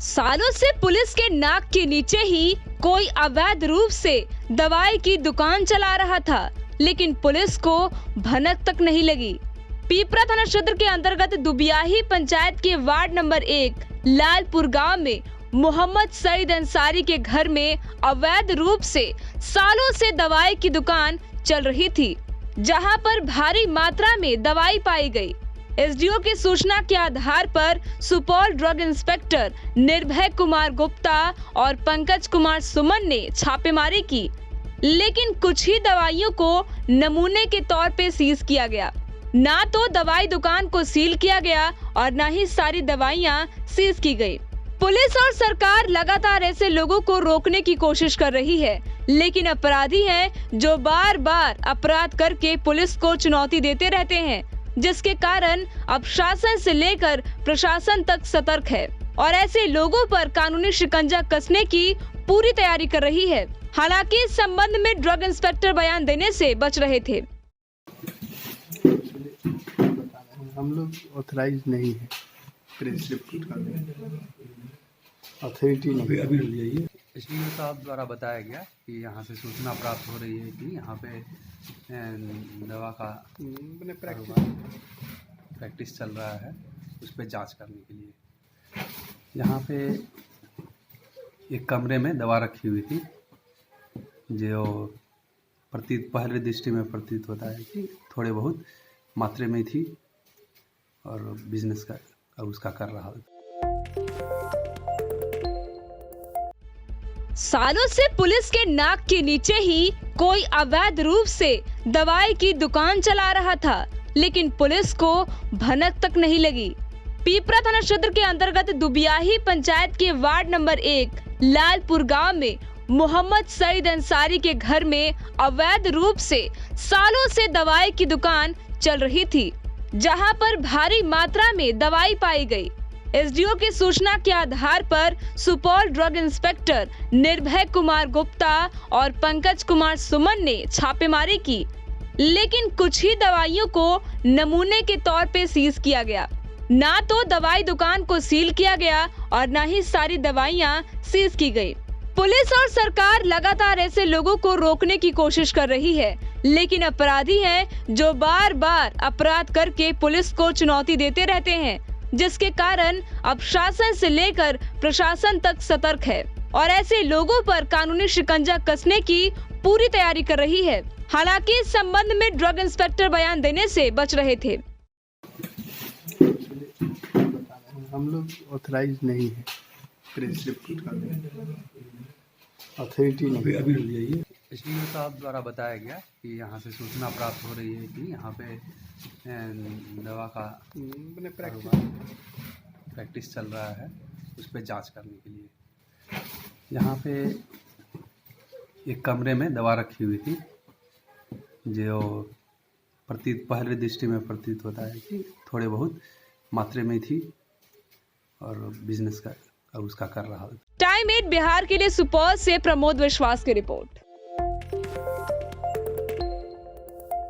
सालों से पुलिस के नाक के नीचे ही कोई अवैध रूप से दवाई की दुकान चला रहा था, लेकिन पुलिस को भनक तक नहीं लगी। पीपरा थाना क्षेत्र के अंतर्गत दुबियाही पंचायत के वार्ड नंबर 1 लालपुर गांव में मोहम्मद सईद अंसारी के घर में अवैध रूप से सालों से दवाई की दुकान चल रही थी, जहां पर भारी मात्रा में दवाई पाई गई। एसडीओ की सूचना के आधार पर सुपौल ड्रग इंस्पेक्टर निर्भय कुमार गुप्ता और पंकज कुमार सुमन ने छापेमारी की, लेकिन कुछ ही दवाइयों को नमूने के तौर पे सीज किया गया। ना तो दवाई दुकान को सील किया गया और न ही सारी दवाइयां सीज की गई। पुलिस और सरकार लगातार ऐसे लोगों को रोकने की कोशिश कर रही है, लेकिन अपराधी हैं जो बार बार अपराध करके पुलिस को चुनौती देते रहते हैं, जिसके कारण अब शासन से लेकर प्रशासन तक सतर्क है और ऐसे लोगों पर कानूनी शिकंजा कसने की पूरी तैयारी कर रही है। हालांकि इस संबंध में ड्रग इंस्पेक्टर बयान देने से बच रहे थे। हम लोग ऑथराइज नहीं है, अथॉरिटी नहीं। अभी जाइए। एसडीओ साहब द्वारा बताया गया कि यहाँ से सूचना प्राप्त हो रही है कि यहाँ पे दवा का प्रैक्टिस चल रहा है, उस पर जांच करने के लिए यहाँ पे एक कमरे में दवा रखी हुई थी, जो पहले दृष्टि में प्रतीत होता है कि थोड़े बहुत मात्रा में थी और बिजनेस का उसका कर रहा है। सालों से पुलिस के नाक के नीचे ही कोई अवैध रूप से दवाई की दुकान चला रहा था, लेकिन पुलिस को भनक तक नहीं लगी। पीपरा थाना क्षेत्र के अंतर्गत दुबियाही पंचायत के वार्ड नंबर 1 लालपुर गांव में मोहम्मद सईद अंसारी के घर में अवैध रूप से सालों से दवाई की दुकान चल रही थी, जहां पर भारी मात्रा में दवाई पाई गई। एसडीओ की सूचना के आधार पर सुपौल ड्रग इंस्पेक्टर निर्भय कुमार गुप्ता और पंकज कुमार सुमन ने छापेमारी की, लेकिन कुछ ही दवाइयों को नमूने के तौर पे सीज किया गया। ना तो दवाई दुकान को सील किया गया और न ही सारी दवाइयां सीज की गई। पुलिस और सरकार लगातार ऐसे लोगों को रोकने की कोशिश कर रही है, लेकिन अपराधी हैं जो बार बार अपराध करके पुलिस को चुनौती देते रहते हैं, जिसके कारण अब शासन से लेकर प्रशासन तक सतर्क है और ऐसे लोगों पर कानूनी शिकंजा कसने की पूरी तैयारी कर रही है। हालांकि इस संबंध में ड्रग इंस्पेक्टर बयान देने से बच रहे थे। हम लोग ऑथराइज नहीं है, अथॉरिटी नहीं। अभी जाइए। एसडीओ साहब द्वारा बताया गया कि यहाँ से सूचना प्राप्त हो रही है कि यहाँ पे दवा का प्रैक्टिस चल रहा है, उस पर जांच करने के लिए यहाँ पे एक कमरे में दवा रखी हुई थी, जो पहले दृष्टि में प्रतीत होता है कि थोड़े बहुत मात्रा में थी और बिजनेस का उसका कर रहा है। टाइम 8 बिहार के लिए सुपौल से प्रमोद विश्वास की रिपोर्ट।